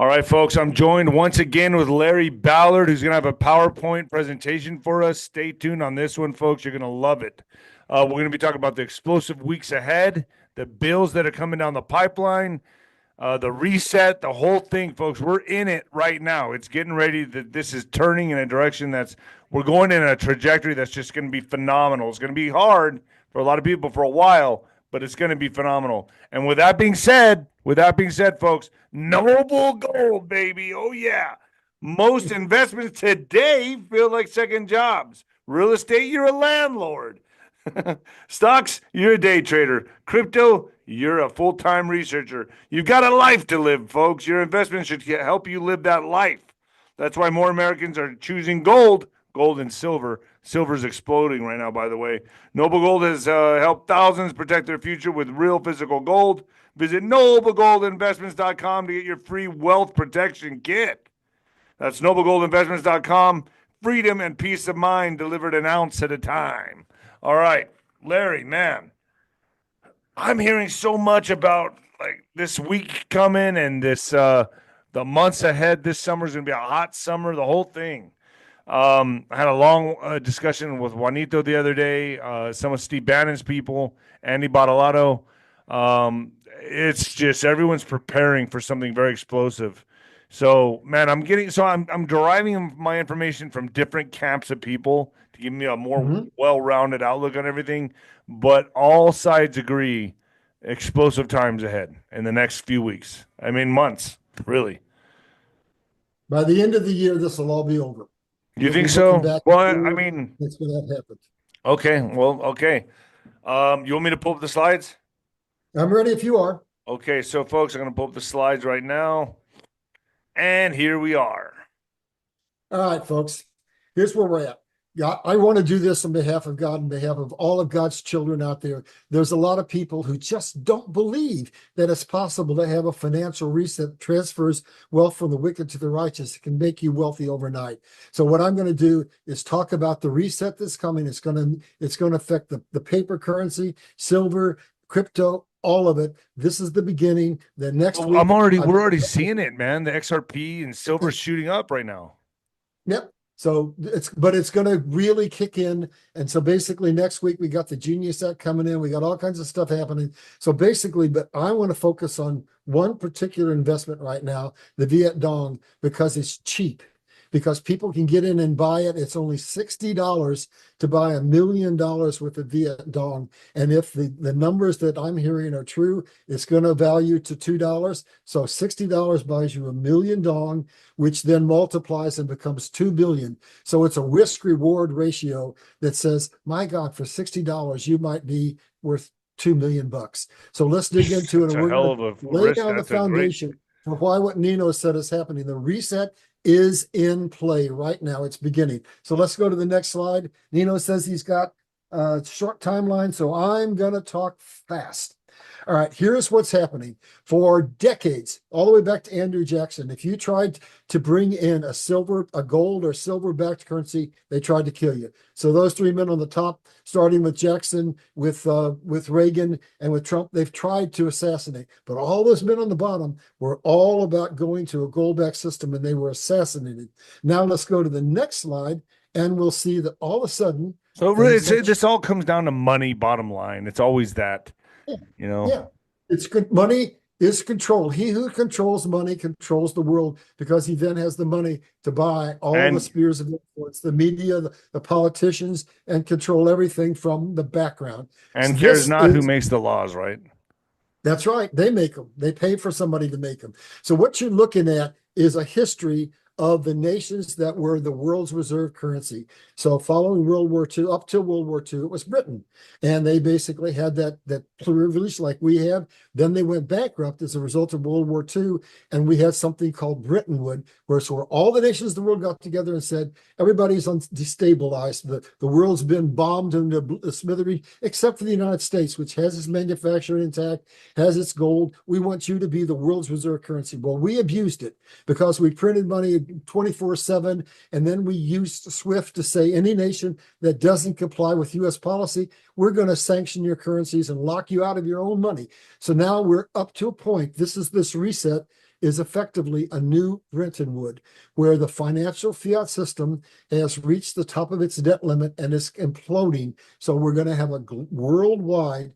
All right, folks, I'm joined once again with Larry Ballard, who's going to have a PowerPoint presentation for us. Stay tuned on this one, folks. You're going to love it. We're going to be talking about the explosive weeks ahead, the bills that are coming down the pipeline, the reset, the whole thing, folks. We're in it right now. It's getting ready. This is turning in a direction we're going in a trajectory that's just going to be phenomenal. It's going to be hard for a lot of people for a while, but it's going to be phenomenal. And with that being said, folks, noble gold, baby. Oh yeah. Most investments today feel like second jobs. Real estate, you're a landlord. Stocks, you're a day trader. Crypto, you're a full-time researcher. You've got a life to live, folks. Your investment should help you live that life. That's why more Americans are choosing gold and silver. Silver's exploding right now, by the way. Noble Gold has helped thousands protect their future with real physical gold. Visit noblegoldinvestments.com to get your free wealth protection kit. That's noblegoldinvestments.com. Freedom and peace of mind delivered an ounce at a time. All right, Larry, man, I'm hearing so much about like this week coming and the months ahead. This summer's gonna be a hot summer, the whole thing. I had a long discussion with Juanito the other day, some of Steve Bannon's people, Andy Bottolato. It's just everyone's preparing for something very explosive. So, man, I'm deriving my information from different camps of people to give me a more well-rounded outlook on everything. But all sides agree, explosive times ahead in the next few weeks. I mean, months, really. By the end of the year, this will all be over. You think so? Well, I mean, that's when that happened. okay. Well, okay. You want me to pull up the slides? I'm ready if you are. Okay, so folks, I'm going to pull up the slides right now. And here we are. All right, folks. Here's where we're at. Yeah, I want to do this on behalf of God, on behalf of all of God's children out there. There's a lot of people who just don't believe that it's possible to have a financial reset that transfers wealth from the wicked to the righteous. It can make you wealthy overnight. So what I'm going to do is talk about the reset that's coming. It's going to affect the paper currency, silver, crypto, all of it. This is the beginning. The next week, we're already seeing it, man. The XRP and silver shooting up right now. Yep. So it's going to really kick in. And so basically next week we got the Genius Act coming in. We got all kinds of stuff happening. So basically, but I want to focus on one particular investment right now, the Viet Dong, because it's cheap. Because people can get in and buy it. It's only $60 to buy $1 million worth of Viet Dong. And if the numbers that I'm hearing are true, it's going to value to $2. So $60 buys you $1 million dong, which then multiplies and becomes 2 billion. So it's a risk reward ratio that says, my God, for $60, you might be worth 2 million bucks. So let's dig into it. And we're going to lay down the foundation for why what Nino said is happening. The reset is in play right now. It's beginning. So let's go to the next slide. Nino says he's got a short timeline, so I'm going to talk fast. All right, here's what's happening. For decades, all the way back to Andrew Jackson, if you tried to bring in a gold or silver-backed currency, they tried to kill you. So those three men on the top, starting with Jackson, with Reagan, and with Trump, they've tried to assassinate. But all those men on the bottom were all about going to a gold-backed system, and they were assassinated. Now let's go to the next slide, and we'll see that all of a sudden. So really, this all comes down to money. Bottom line, it's always that. Yeah, it's good. Money is control. He who controls money controls the world, because he then has the money to buy all the spheres of influence, the media, the politicians, and control everything from the background. And so cares not who makes the laws, right? That's right. They make them. They pay for somebody to make them. So what you're looking at is a history of the nations that were the world's reserve currency. So following World War II, up till World War II, it was Britain. And they basically had that privilege like we have. Then they went bankrupt as a result of World War II. And we had something called Bretton Woods, where all the nations of the world got together and said, everybody's destabilized. The world's been bombed into the smithereens, except for the United States, which has its manufacturing intact, has its gold. We want you to be the world's reserve currency. Well, we abused it because we printed money 24/7, and then we used SWIFT to say any nation that doesn't comply with U.S. policy, we're going to sanction your currencies and lock you out of your own money. So now we're up to a point. This is this reset. is effectively a new Bretton Woods, where the financial fiat system has reached the top of its debt limit and is imploding. So we're going to have a worldwide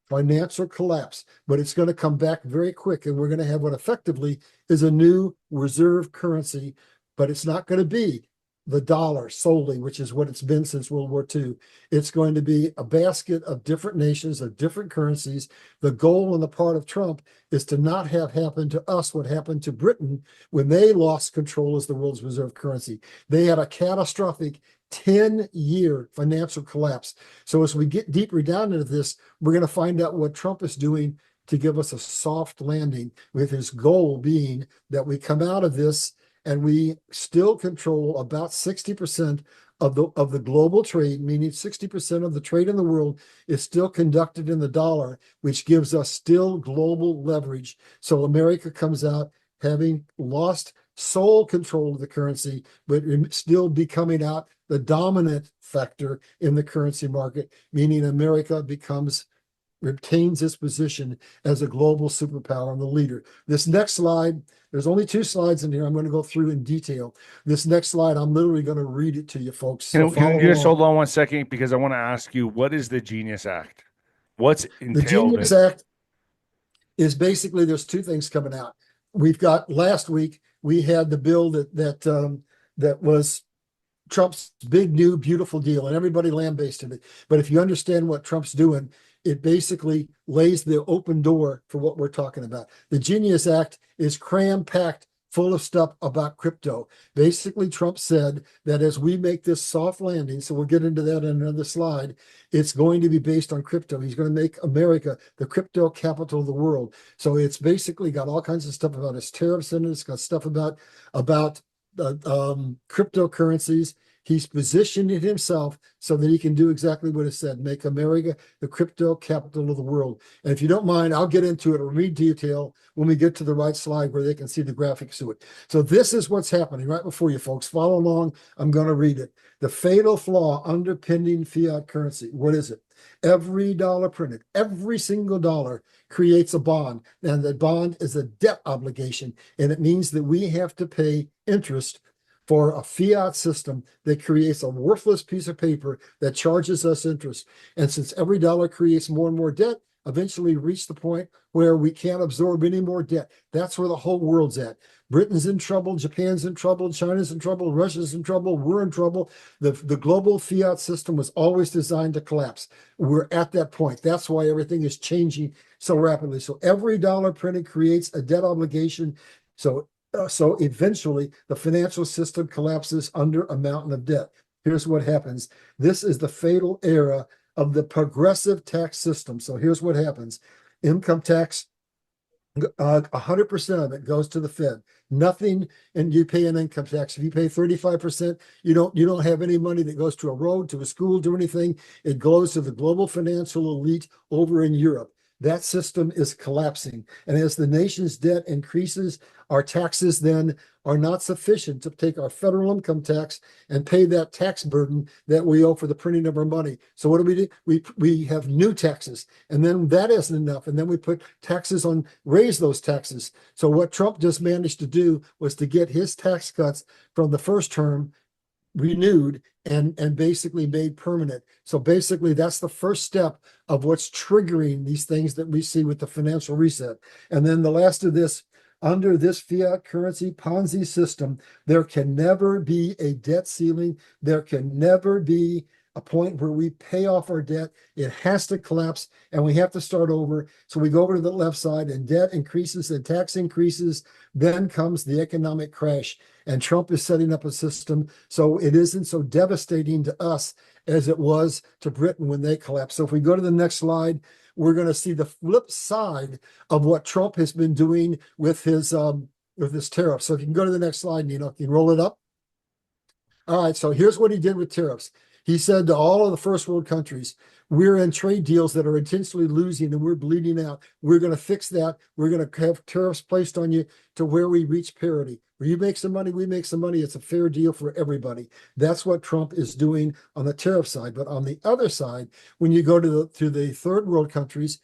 financial collapse, but it's going to come back very quick. And we're going to have what effectively is a new reserve currency, but it's not going to be the dollar solely, which is what it's been since World War II. It's going to be a basket of different nations, of different currencies. The goal on the part of Trump is to not have happen to us what happened to Britain when they lost control as the world's reserve currency. They had a catastrophic 10-year financial collapse. So as we get deeper down into this, we're going to find out what Trump is doing to give us a soft landing, with his goal being that we come out of this and we still control about 60% of the global trade, meaning 60% of the trade in the world is still conducted in the dollar, which gives us still global leverage. So America comes out having lost sole control of the currency, but still becoming out the dominant factor in the currency market, meaning America retains its position as a global superpower and the leader. This next slide, there's only 2 slides in here. I'm going to go through in detail. This next slide, I'm literally going to read it to you, folks. So Can you just along. hold on one second, because I want to ask you, what is the Genius Act? What's The entailed Genius in? Act is basically, there's 2 things coming out. We've got, last week we had the bill that was Trump's big new beautiful deal, and everybody lambasted it. But if you understand what Trump's doing, it basically lays the open door for what we're talking about. The Genius Act is cram-packed full of stuff about crypto. Basically, Trump said that as we make this soft landing, so we'll get into that in another slide, it's going to be based on crypto. He's going to make America the crypto capital of the world. So it's basically got all kinds of stuff about his tariffs in it. It's got stuff about cryptocurrencies. He's positioned it himself so that he can do exactly what it said, make America the crypto capital of the world. And if you don't mind, I'll get into it in read detail when we get to the right slide where they can see the graphics to it. So this is what's happening right before you, folks. Follow along. I'm going to read it. The fatal flaw underpinning fiat currency. What is it? Every dollar printed, every single dollar creates a bond. And the bond is a debt obligation. And it means that we have to pay interest for a fiat system that creates a worthless piece of paper that charges us interest. And since every dollar creates more and more debt, eventually reach the point where we can't absorb any more debt. That's where the whole world's at. Britain's in trouble, Japan's in trouble, China's in trouble, Russia's in trouble, we're in trouble. The global fiat system was always designed to collapse. We're at that point. That's why everything is changing so rapidly. So every dollar printed creates a debt obligation. So eventually the financial system collapses under a mountain of debt. Here's what happens. This is the fatal era of the progressive tax system. So here's what happens. Income tax, 100% of it goes to the Fed. Nothing, and you pay an income tax. If you pay 35%, you don't have any money that goes to a road, to a school, to anything. It goes to the global financial elite over in Europe. That system is collapsing. And as the nation's debt increases, our taxes then are not sufficient to take our federal income tax and pay that tax burden that we owe for the printing of our money. So what do? We have new taxes, and then that isn't enough. And then we put taxes on, raise those taxes. So what Trump just managed to do was to get his tax cuts from the first term renewed and basically made permanent. So basically that's the first step of what's triggering these things that we see with the financial reset. And then the last of this, under this fiat currency Ponzi system, there can never be a debt ceiling. There can never be a point where we pay off our debt. It has to collapse and we have to start over. So we go over to the left side and debt increases and tax increases. Then comes the economic crash. And Trump is setting up a system so it isn't so devastating to us as it was to Britain when they collapsed. So if we go to the next slide, we're going to see the flip side of what Trump has been doing with his tariffs. So if you can go to the next slide, Nino, can you roll it up? All right, so here's what he did with tariffs. He said to all of the first world countries, we're in trade deals that are intentionally losing and we're bleeding out. We're going to fix that. We're going to have tariffs placed on you to where we reach parity. Where you make some money, we make some money. It's a fair deal for everybody. That's what Trump is doing on the tariff side. But on the other side, when you go to the third world countries,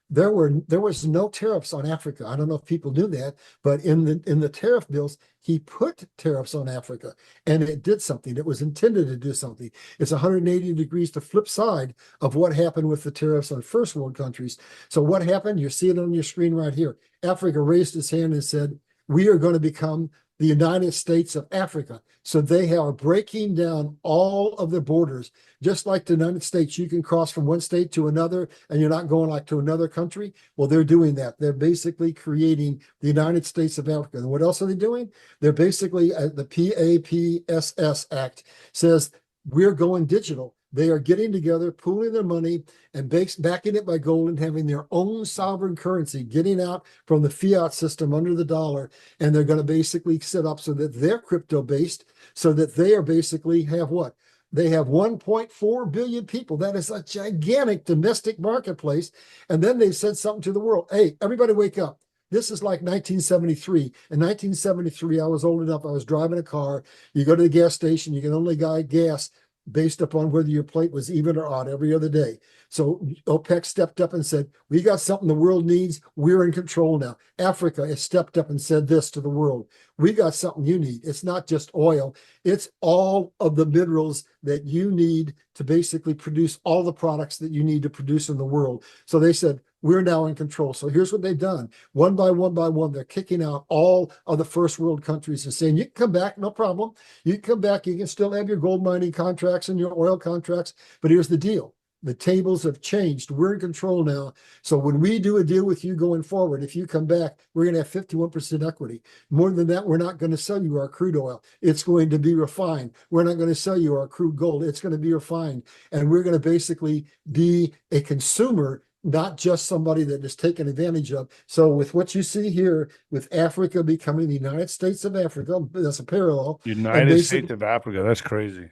there was no tariffs on Africa. I don't know if people knew that, but in the tariff bills, he put tariffs on Africa, and it did something. It was intended to do something. It's 180 degrees the flip side of what happened with the tariffs on first world countries. So what happened? You see it on your screen right here. Africa raised its hand and said, we are going to become the United States of Africa. So they are breaking down all of the borders. Just like the United States, you can cross from one state to another and you're not going like to another country. Well, they're doing that. They're basically creating the United States of Africa. And what else are they doing? They're basically, the PAPSS Act says we're going digital. They are getting together, pooling their money, and backing it by gold and having their own sovereign currency, getting out from the fiat system under the dollar. And they're going to basically set up so that they're crypto based, so that they are basically have what? They have 1.4 billion people. That is a gigantic domestic marketplace. And then they said something to the world. Hey, everybody wake up. This is like 1973. In 1973, I was old enough. I was driving a car. You go to the gas station, you can only buy gas based upon whether your plate was even or odd every other day. So OPEC stepped up and said, we got something the world needs. We're in control now. Africa has stepped up and said this to the world. We got something you need. It's not just oil. It's all of the minerals that you need to basically produce all the products that you need to produce in the world. So they said, we're now in control. So here's what they've done. One by one, they're kicking out all of the first world countries and saying, you can come back, no problem. You can come back. You can still have your gold mining contracts and your oil contracts. But here's the deal. The tables have changed. We're in control now. So when we do a deal with you going forward, if you come back, we're going to have 51% equity. More than that, we're not going to sell you our crude oil. It's going to be refined. We're not going to sell you our crude gold. It's going to be refined. And we're going to basically be a consumer, not just somebody that is taken advantage of. So with what you see here, with Africa becoming the United States of Africa, that's a parallel. United States of Africa. That's crazy.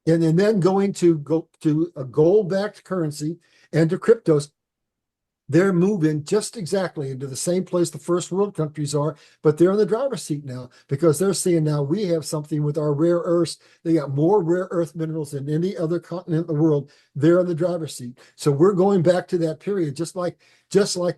And then going to go to a gold-backed currency and to cryptos, they're moving just exactly into the same place the first world countries are, but they're in the driver's seat now because they're saying now we have something with our rare earths. They got more rare earth minerals than any other continent in the world. They're in the driver's seat. So we're going back to that period, just like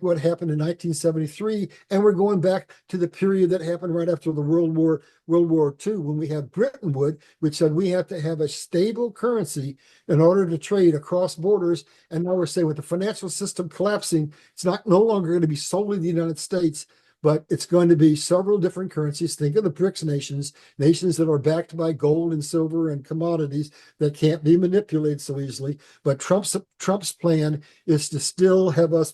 what happened in 1973, and we're going back to the period that happened right after the World War II, when we had Bretton Woods, which said we have to have a stable currency in order to trade across borders. And now we're saying with the financial system collapsing, it's no longer going to be solely the United States, but it's going to be several different currencies. Think of the BRICS nations that are backed by gold and silver and commodities that can't be manipulated so easily. But Trump's plan is to still have us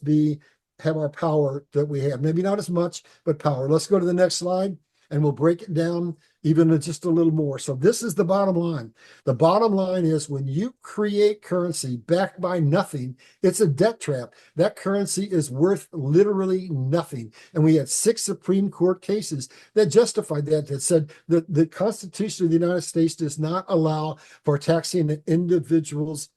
have our power that we have. Maybe not as much, but power. Let's go to the next slide, and we'll break it down even just a little more. So this is the bottom line. The bottom line is when you create currency backed by nothing, it's a debt trap. That currency is worth literally nothing. And we had 6 Supreme Court cases that justified that said that the Constitution of the United States does not allow for taxing an individual's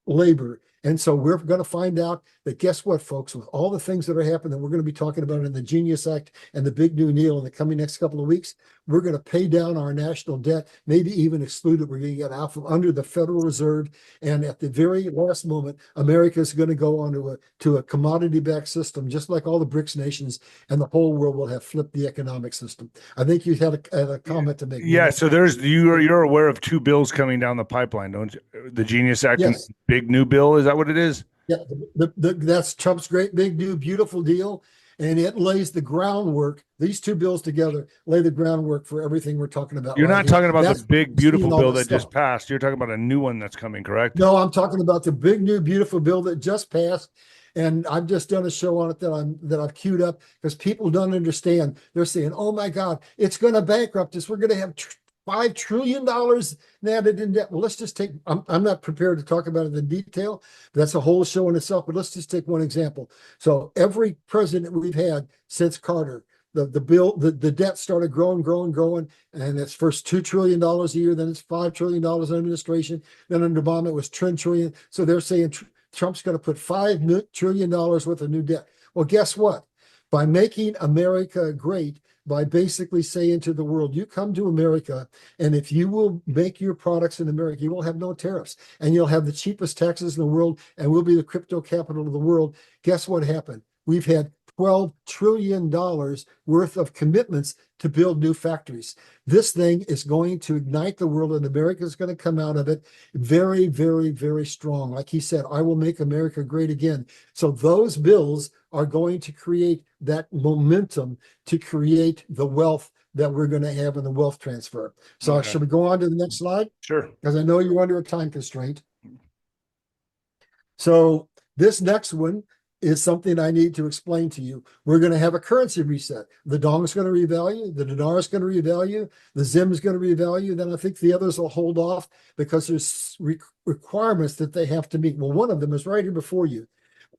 labor. And so we're going to find out that, guess what, folks, with all the things that are happening that we're going to be talking about in the Genius Act and the Big New Deal in the coming next couple of weeks, we're going to pay down our national debt, maybe even exclude it. We're going to get out from under the Federal Reserve. And at the very last moment, America is going to go on to a commodity-backed system, just like all the BRICS nations, and the whole world will have flipped the economic system. I think you had a comment to make. Yeah, so you're aware of 2 bills coming down the pipeline, don't you? The Genius Act and Yes. Big New Bill, is that what it is? Yeah, that's Trump's great big new beautiful deal, and it lays the groundwork. These 2 bills together lay the groundwork for everything we're talking about. You're right not here. talking about That's the big, beautiful all bill this that just stuff. passed. You're talking about a new one that's coming, correct? No, I'm talking about the big new beautiful bill that just passed, and I've just done a show on it that I've queued up because people don't understand. They're saying, "Oh my God, it's going to bankrupt us. We're going to have $5 trillion added in debt." Well, let's just take, I'm not prepared to talk about it in detail. That's a whole show in itself, but let's just take one example. So every president we've had since Carter, the debt started growing, and it's first $2 trillion a year, then it's $5 trillion in administration. Then under Obama, it was $10 trillion. So they're saying Trump's going to put $5 trillion worth of new debt. Well, guess what? By making America great, by basically saying to the world, you come to America, and if you will make your products in America, you will have no tariffs, and you'll have the cheapest taxes in the world, and we'll be the crypto capital of the world. Guess what happened? We've had $12 trillion worth of commitments to build new factories. This thing is going to ignite the world, and America is going to come out of it very, very, very strong. Like he said, I will make America great again. So those bills are going to create that momentum to create the wealth that we're going to have in the wealth transfer. So Okay. should we go on to the next slide? Sure. Because I know you're under a time constraint. So this next one is something I need to explain to you. We're going to have a currency reset. The dong is going to revalue, the dinar is going to revalue, the zim is going to revalue. Then I think the others will hold off because there's requirements that they have to meet. Well, one of them is right here before you.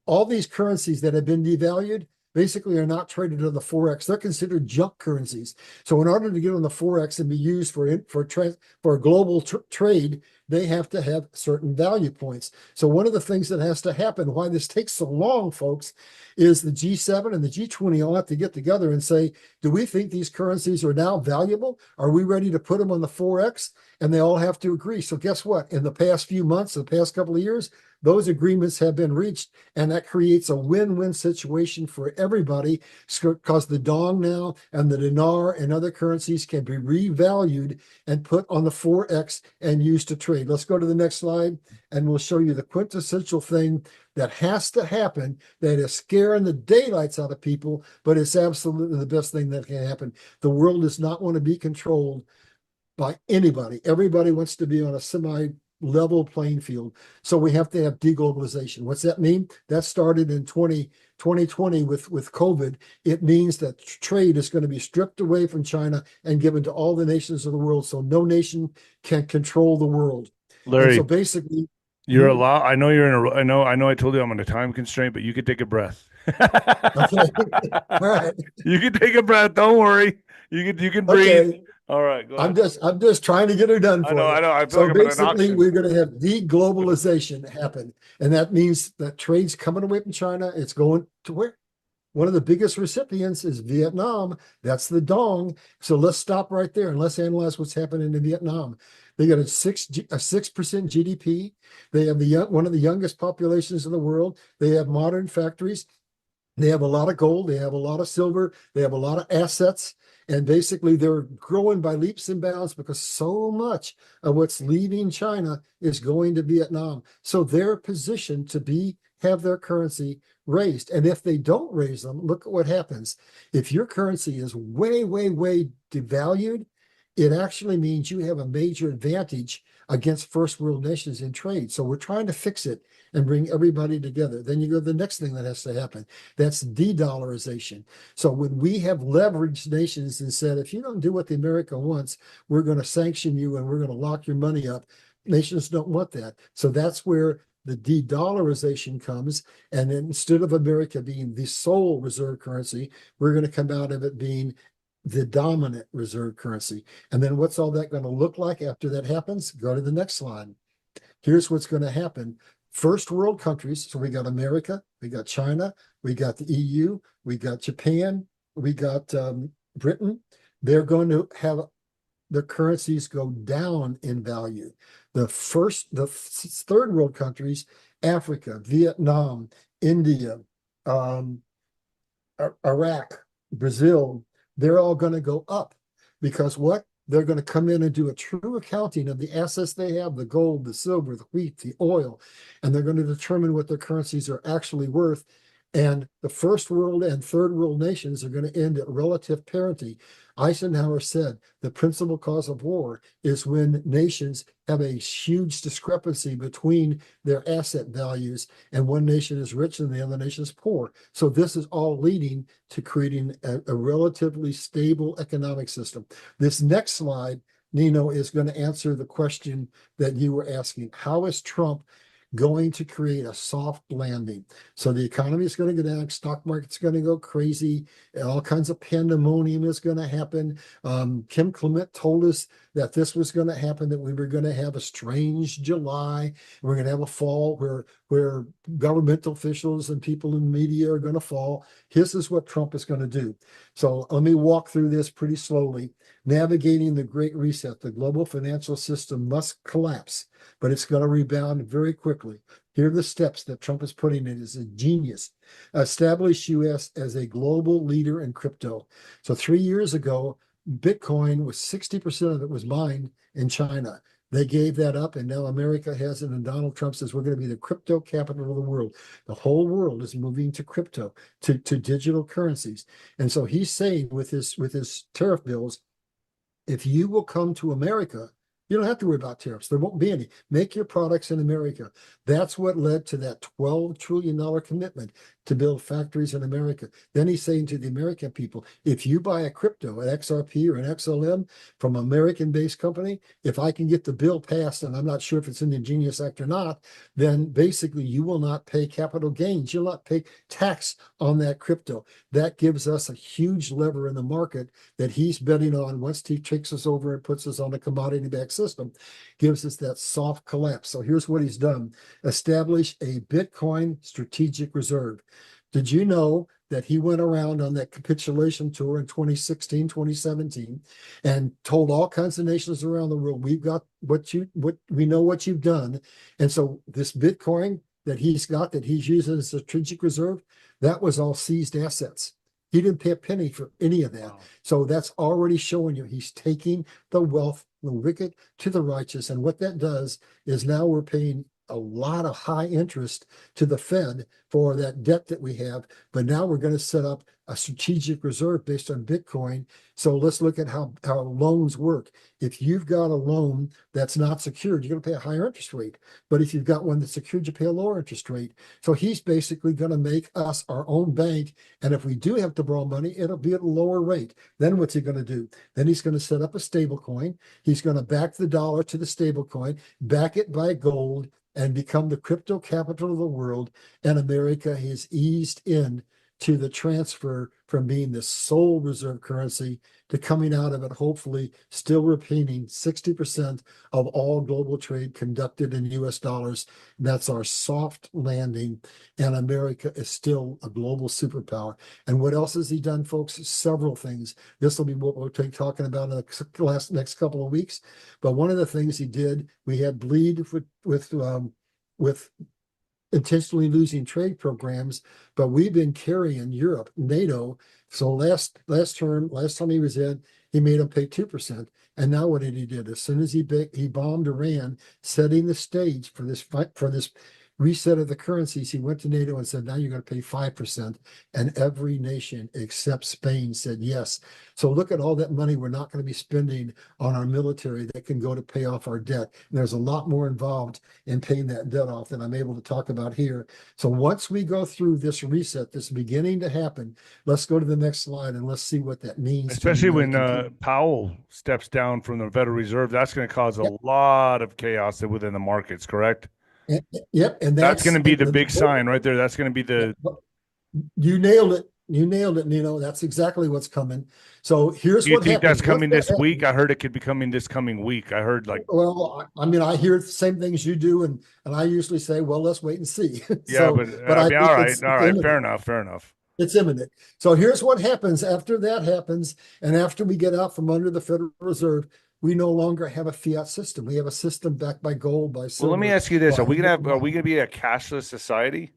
All these currencies that have been devalued basically are not traded on the Forex. They're considered junk currencies. So in order to get on the Forex and be used for global trade, they have to have certain value points. So one of the things that has to happen, why this takes so long, folks, is the G7 and the G20 all have to get together and say, do we think these currencies are now valuable? Are we ready to put them on the Forex? And they all have to agree. So guess what? In the past few months, the past couple of years, those agreements have been reached, and that creates a win-win situation for everybody because the dong now and the dinar and other currencies can be revalued and put on the Forex and used to trade. Let's go to the next slide, and we'll show you the quintessential thing that has to happen that is scaring the daylights out of people, but it's absolutely the best thing that can happen. The world does not want to be controlled by anybody. Everybody wants to be on a semi-level playing field. So we have to have deglobalization. What's that mean? That started in 2020 with COVID. It means that trade is going to be stripped away from China and given to all the nations of the world. So no nation can control the world. Larry, and so basically, you're allowed. I know you're in a. I know. I told you I'm on a time constraint, but you could take a breath. okay, all right, You can take a breath. Don't worry. You can breathe. okay. All right. Go I'm ahead. just trying to get her done for you. I know. I feel So like I'm in an basically, auction. we're going to have deglobalization happen, and that means that trade's coming away from China. It's going to where? One of the biggest recipients is Vietnam. That's the dong. So let's stop right there and let's analyze what's happening in Vietnam. They got a 6% GDP. They have one of the youngest populations in the world. They have modern factories. They have a lot of gold. They have a lot of silver. They have a lot of assets. And basically, they're growing by leaps and bounds because so much of what's leaving China is going to Vietnam. So they're positioned to have their currency raised. And if they don't raise them, look at what happens. If your currency is way, way, way devalued, it actually means you have a major advantage against first world nations in trade. So we're trying to fix it and bring everybody together. Then you go to the next thing that has to happen. That's de-dollarization. So when we have leveraged nations and said, if you don't do what the America wants, we're going to sanction you and we're going to lock your money up. Nations don't want that. So that's where the de-dollarization comes. And then instead of America being the sole reserve currency, we're going to come out of it being the dominant reserve currency. And then what's all that going to look like after that happens? Go to the next slide. Here's what's going to happen. First world countries. So we got America, we got China, we got the EU, we got Japan, we got Britain. They're going to have the currencies go down in value. The third world countries, Africa, Vietnam, India, Iraq, Brazil, they're all going to go up because what? They're going to come in and do a true accounting of the assets they have, the gold, the silver, the wheat, the oil, and they're going to determine what their currencies are actually worth. And the first world and third world nations are going to end at relative parity. Eisenhower said the principal cause of war is when nations have a huge discrepancy between their asset values, and one nation is rich and the other nation is poor. So this is all leading to creating a relatively stable economic system. This next slide, Nino, is going to answer the question that you were asking. How is Trump going to create a soft landing. So the economy is going to go down, stock market's going to go crazy, all kinds of pandemonium is going to happen. Kim Clement told us that this was going to happen, that we were going to have a strange July. We're going to have a fall where governmental officials and people in the media are going to fall. This is what Trump is going to do. So let me walk through this pretty slowly. Navigating the Great Reset, the global financial system must collapse, but it's going to rebound very quickly. Here are the steps that Trump is putting in as a genius. Establish US as a global leader in crypto. So 3 years ago, Bitcoin was 60% of it was mined in China. They gave that up, and now America has it. And Donald Trump says we're going to be the crypto capital of the world. The whole world is moving to crypto, to digital currencies. And so he's saying with his tariff bills, if you will come to America, you don't have to worry about tariffs. There won't be any. Make your products in America. That's what led to that $12 trillion commitment to build factories in America. Then he's saying to the American people, if you buy a crypto, an XRP or an XLM from an American-based company, if I can get the bill passed, and I'm not sure if it's in the Genius Act or not, then basically you will not pay capital gains. You'll not pay tax on that crypto. That gives us a huge lever in the market that he's betting on once he takes us over and puts us on a commodity-backed system, gives us that soft collapse. So here's what he's done. Establish a Bitcoin strategic reserve. Did you know that he went around on that capitulation tour in 2016, 2017, and told all kinds of nations around the world, we've got what we know what you've done. And so this Bitcoin that he's got, that he's using as a strategic reserve, that was all seized assets. He didn't pay a penny for any of that. Wow. So that's already showing you he's taking the wealth, the wicked to the righteous. And what that does is now we're paying a lot of high interest to the Fed for that debt that we have. But now we're going to set up a strategic reserve based on Bitcoin. So let's look at how loans work. If you've got a loan that's not secured, you're going to pay a higher interest rate. But if you've got one that's secured, you pay a lower interest rate. So he's basically going to make us our own bank. And if we do have to borrow money, it'll be at a lower rate. Then what's he going to do? Then he's going to set up a stable coin. He's going to back the dollar to the stable coin, back it by gold, and become the crypto capital of the world. And America has eased in to the transfer from being the sole reserve currency to coming out of it, hopefully still retaining 60% of all global trade conducted in US dollars. That's our soft landing. And America is still a global superpower. And what else has he done, folks? Several things. This will be what we'll take talking about in the next couple of weeks. But one of the things he did, we had bleed with intentionally losing trade programs, but we've been carrying Europe, NATO. So last time he was in, he made them pay 2%. And now what did he do? As soon as he bombed Iran, setting the stage for this fight, for this reset of the currencies, he went to NATO and said, now you're going to pay 5%. And every nation except Spain said yes. So look at all that money we're not going to be spending on our military that can go to pay off our debt. And there's a lot more involved in paying that debt off than I'm able to talk about here. So once we go through this reset, this beginning to happen, let's go to the next slide and let's see what that means. Especially when Powell steps down from the Federal Reserve, that's going to cause a lot of chaos within the markets, correct? Yep, and That's going to be the big sign right there. That's going to be the. You nailed it. You nailed it, Nino. That's exactly what's coming. So here's Do you what think happens. that's coming this week? I heard it could be coming this coming week. I heard like. Well, I mean, I hear the same things you do, and I usually say, well, let's wait and see. Yeah, But I I mean, think all right, it's all right, imminent. fair enough. It's imminent. So here's what happens after that happens, and after we get out from under the Federal Reserve, we no longer have a fiat system. We have a system backed by gold, by Well, let me silver, ask you this: by Are we going to be a cashless society?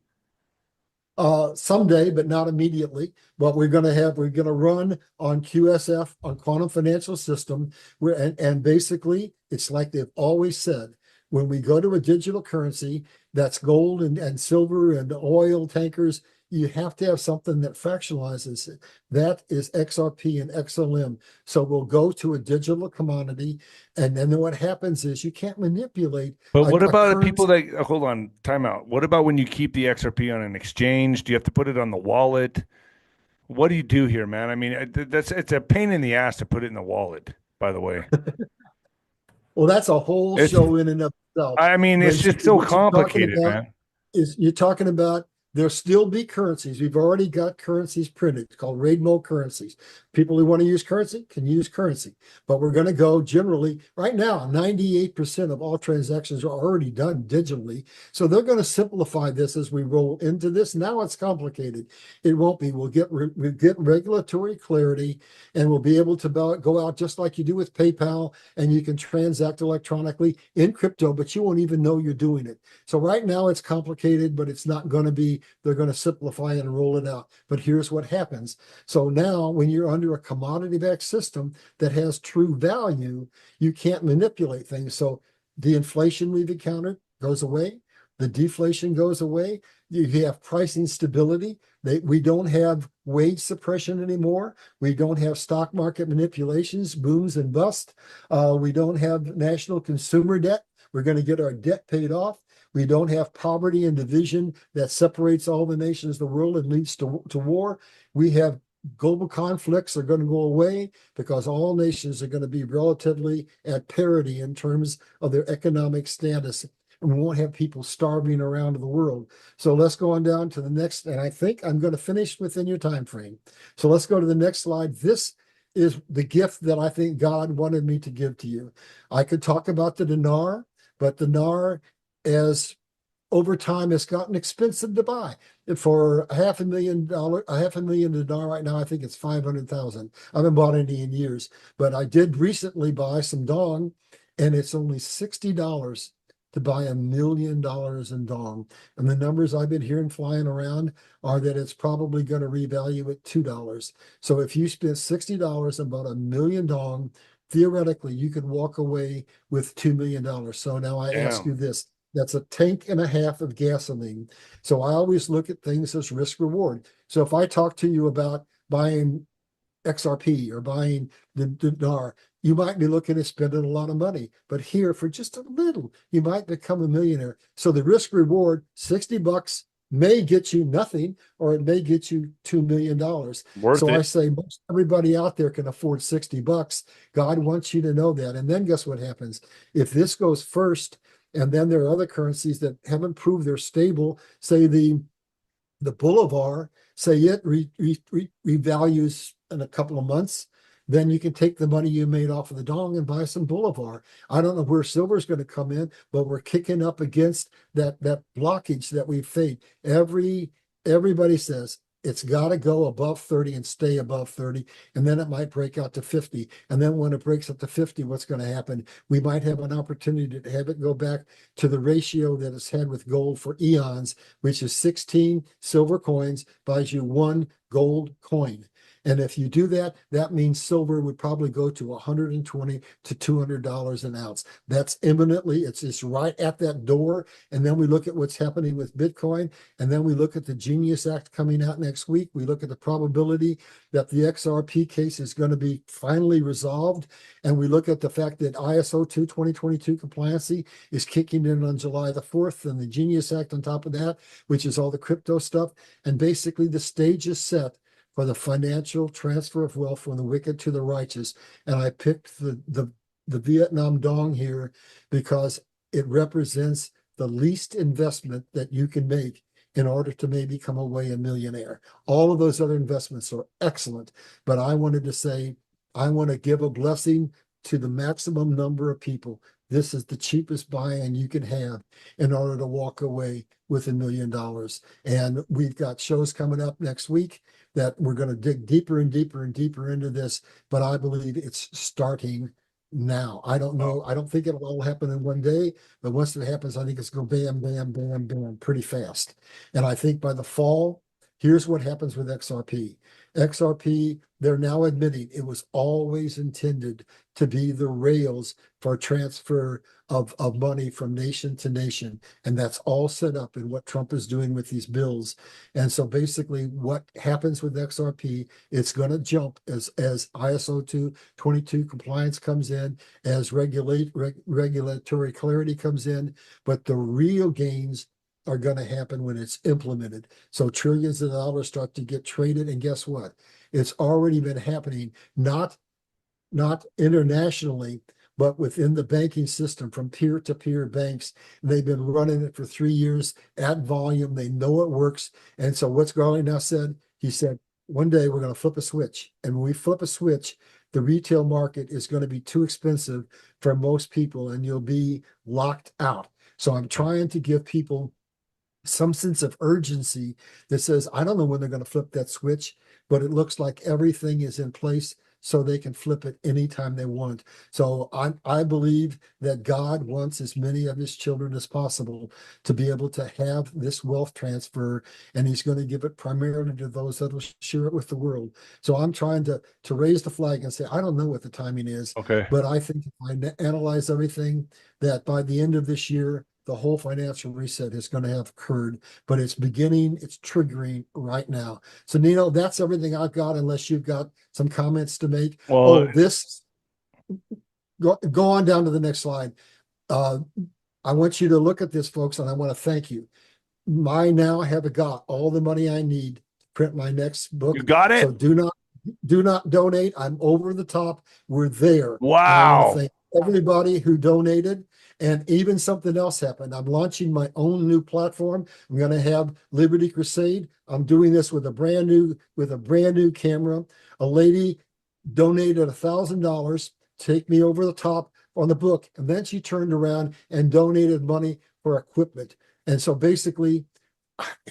someday, but not immediately. But we're going to run on QSF, on quantum financial system, where and basically it's like they've always said. When we go to a digital currency, that's gold and silver and oil tankers, you have to have something that fractionalizes it. That is XRP and XLM. So we'll go to a digital commodity, and then what happens is you can't manipulate But a what about the currency. people that hold on, time out. What about when you keep the XRP on an exchange? Do you have to put it on the wallet? What do you do here, man? I mean, it's a pain in the ass to put it in the wallet, by the way. Well, that's a whole It's, show in and of itself. I mean, it's just so What you're talking complicated, about man. is you're talking about there'll still be currencies. We've already got currencies printed. It's called RAIDMO currencies. People who want to use currency can use currency. But we're going to go generally, right now, 98% of all transactions are already done digitally. So they're going to simplify this as we roll into this. Now it's complicated. It won't be. We'll get regulatory clarity, and we'll be able to go out just like you do with PayPal, and you can transact electronically in crypto, but you won't even know you're doing it. So right now it's complicated, but it's not going to be. They're going to simplify it and roll it out. But here's what happens. So now when you're under a commodity-backed system that has true value, you can't manipulate things. So the inflation we've encountered goes away. The deflation goes away. You have pricing stability. We don't have wage suppression anymore. We don't have stock market manipulations, booms and busts. We don't have national consumer debt. We're going to get our debt paid off. We don't have poverty and division that separates all the nations of the world and leads to war. We have global conflicts are going to go away because all nations are going to be relatively at parity in terms of their economic status. And we won't have people starving around the world. So let's go on down to the next. And I think I'm going to finish within your time frame. So let's go to the next slide. This is the gift that I think God wanted me to give to you. I could talk about the dinar, but the dinar, as over time, has gotten expensive to buy. For $500,000 dinar right now, I think it's 500,000. I haven't bought any in years, but I did recently buy some dong, and it's only $60 to buy $1 million in dong. And the numbers I've been hearing flying around are that it's probably going to revalue at $2. So if you spent $60 and bought $1 million dong, theoretically, you could walk away with $2 million. So now I ask you Damn. this. That's a tank and a half of gasoline. So I always look at things as risk reward. So if I talk to you about buying XRP or buying the dinar, you might be looking at spending a lot of money. But here, for just a little, you might become a millionaire. So the risk reward, $60 may get you nothing, or it may get you $2 million. Worth So I it. say most everybody out there can afford $60. God wants you to know that. And then guess what happens? If this goes first, and then there are other currencies that haven't proved they're stable, say the Bolivar, say it revalues in a couple of months, then you can take the money you made off of the dong and buy some Bolivar. I don't know where silver is going to come in, but we're kicking up against that blockage that we've faced. Everybody says it's got to go above 30 and stay above 30, and then it might break out to 50. And then when it breaks up to 50, what's going to happen? We might have an opportunity to have it go back to the ratio that it's had with gold for eons, which is 16 silver coins buys you one gold coin. And if you do that, that means silver would probably go to $120 to $200 an ounce. That's imminently, it's just right at that door. And then we look at what's happening with Bitcoin. And then we look at the Genius Act coming out next week. We look at the probability that the XRP case is going to be finally resolved. And we look at the fact that ISO 2 2022 compliancy is kicking in on July the 4th, and the Genius Act on top of that, which is all the crypto stuff. And basically the stage is set for the financial transfer of wealth from the wicked to the righteous. And I picked the Vietnam dong here because it represents the least investment that you can make in order to maybe come away a millionaire. All of those other investments are excellent, but I wanted to say, I want to give a blessing to the maximum number of people. This is the cheapest buy-in you can have in order to walk away with $1 million. And we've got shows coming up next week that we're going to dig deeper and deeper and deeper into this, but I believe it's starting now. I don't know. I don't think it'll all happen in one day, but once it happens, I think it's going bam, bam, bam, bam, pretty fast. And I think by the fall, here's what happens with XRP. XRP, they're now admitting it was always intended to be the rails for transfer of money from nation to nation. And that's all set up in what Trump is doing with these bills. And so basically what happens with XRP, it's going to jump as ISO 222 compliance comes in, as regulatory clarity comes in, but the real gains are going to happen when it's implemented. So trillions of dollars start to get traded. And guess what? It's already been happening, not internationally, but within the banking system from peer-to-peer banks. They've been running it for 3 years at volume. They know it works. And so what's Garley now said? He said, one day we're going to flip a switch. And when we flip a switch, the retail market is going to be too expensive for most people and you'll be locked out. So I'm trying to give people some sense of urgency that says, I don't know when they're going to flip that switch, but it looks like everything is in place so they can flip it anytime they want. So I believe that God wants as many of his children as possible to be able to have this wealth transfer, and he's going to give it primarily to those that will share it with the world. So I'm trying to raise the flag and say, I don't know what the timing is, Okay. but I think if I analyze everything, that by the end of this year, the whole financial reset is going to have occurred, but it's triggering right now. So, Nino, that's everything I've got, unless you've got some comments to make. Well, Go on down to the next slide. I want you to look at this, folks, and I want to thank you. I now have got all the money I need to print my next book. you got it? So do not donate. I'm over the top. We're there. And I want to Wow. thank everybody who donated. And even something else happened. I'm launching my own new platform. I'm going to have Liberty Crusade. I'm doing this with a brand new camera. A lady donated $1,000 to take me over the top on the book. And then she turned around and donated money for equipment. And so basically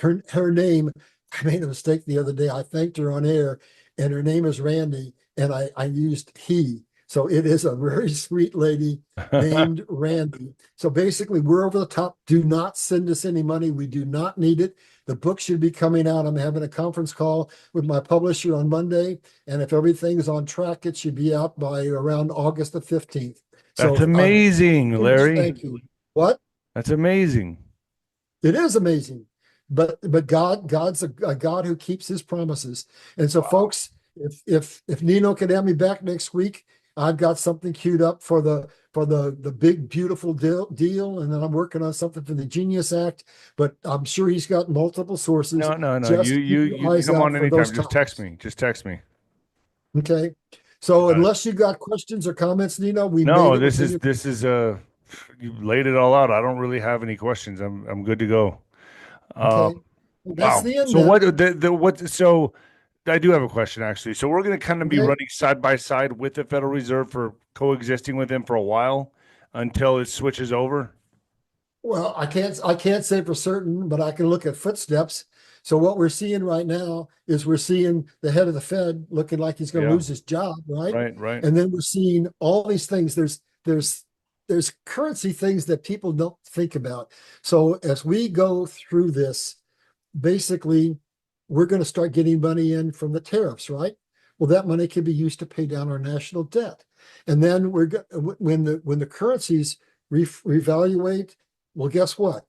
her name, I made a mistake the other day. I thanked her on air and her name is Randy. And I used he. So it is a very sweet lady named Randy. So basically, we're over the top. Do not send us any money. We do not need it. The book should be coming out. I'm having a conference call with my publisher on Monday. And if everything's on track, it should be out by around August the 15th. That's So amazing, Larry. thank you. What? That's amazing. It is amazing. But God's a God who keeps his promises. And so, folks, if Nino can have me back next week, I've got something queued up for the big beautiful deal, and then I'm working on something for the Genius Act. But I'm sure he's got multiple sources. No. Just You keep your can eyes come out on for anytime. those Just text topics. me. Just text me. Okay. So Got it. unless you got questions or comments, Nino, we made No, it this within is you laid it all out. I don't really have any questions. I'm good to go. okay. That's Wow. the end So then. what so I do have a question actually. So we're going to kind of be Okay. running side by side with the Federal Reserve for coexisting with them for a while until it switches over. Well, I can't say for certain, but I can look at footsteps. So what we're seeing right now is we're seeing the head of the Fed looking like he's going to Yeah. lose his job, right? Right. And then we're seeing all these things. There's currency things that people don't think about. So as we go through this, basically, we're going to start getting money in from the tariffs, right? Well, that money can be used to pay down our national debt. And then when the currencies revaluate, well, guess what?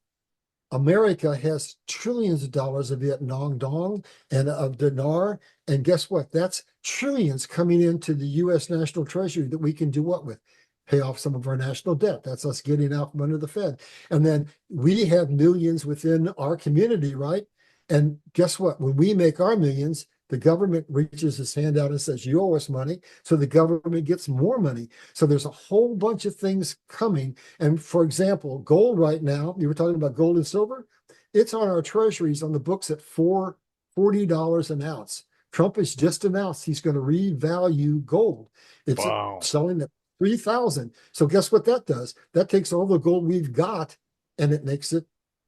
America has trillions of dollars of Vietnam dong and of dinar. And guess what? That's trillions coming into the US National Treasury that we can do what with? Pay off some of our national debt. That's us getting out from under the Fed. And then we have millions within our community, right? And guess what? When we make our millions, the government reaches its hand out and says, you owe us money. So the government gets more money. So there's a whole bunch of things coming. And for example, gold right now, you were talking about gold and silver. It's on our treasuries on the books at $40 an ounce. Trump has just announced he's going to revalue gold. It's Wow. selling at 3,000. So guess what that does? That takes all the gold we've got and it makes it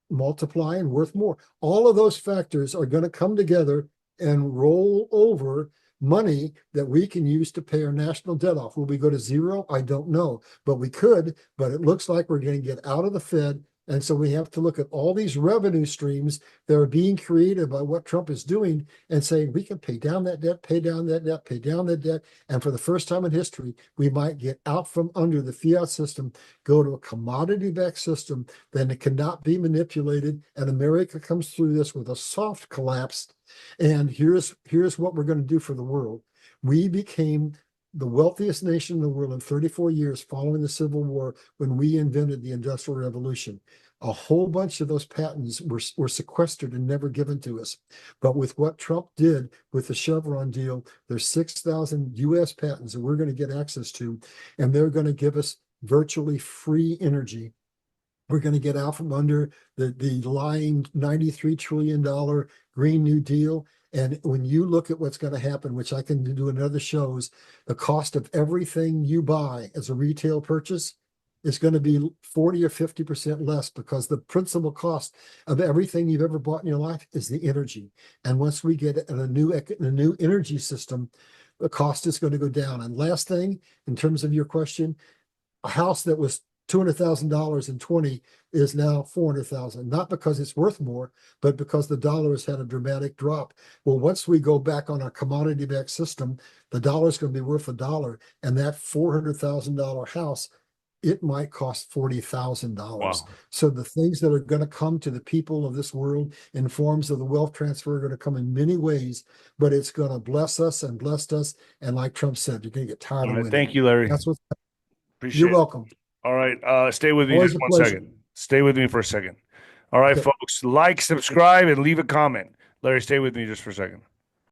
multiply and worth more. All of those factors are going to come together and roll over money that we can use to pay our national debt off. Will we go to zero? I don't know, but we could. But it looks like we're going to get out of the Fed. And so we have to look at all these revenue streams that are being created by what Trump is doing and saying we can pay down that debt, pay down that debt, pay down that debt. And for the first time in history, we might get out from under the fiat system, go to a commodity-backed system, then it cannot be manipulated. And America comes through this with a soft collapse. And here's what we're going to do for the world. We became the wealthiest nation in the world in 34 years following the Civil War when we invented the Industrial Revolution. A whole bunch of those patents were sequestered and never given to us. But with what Trump did with the Chevron deal, there's 6,000 US patents that we're going to get access to, and they're going to give us virtually free energy. We're going to get out from under the lying $93 trillion Green New Deal. And when you look at what's going to happen, which I can do in other shows, the cost of everything you buy as a retail purchase is going to be 40 or 50% less, because the principal cost of everything you've ever bought in your life is the energy. And once we get a new energy system, the cost is going to go down. And last thing, in terms of your question, a house that was $200,000 in 20 is now 400,000, not because it's worth more, but because the dollar has had a dramatic drop. Well, once we go back on our commodity backed system, the dollar is going to be worth $1, and that $400,000 house, it might cost $40,000. Wow. So the things that are going to come to the people of this world in forms of the wealth transfer are going to come in many ways, but it's going to bless us and blessed us. And like Trump said, you're going to get tired All of right. winning. Thank you, Larry. That's what. Appreciate You're it. welcome. All right. Stay with me Always just a 1 pleasure. second. Stay with me for a second. All right, Okay. folks. Like, subscribe, and leave a comment. Larry, stay with me just for a second.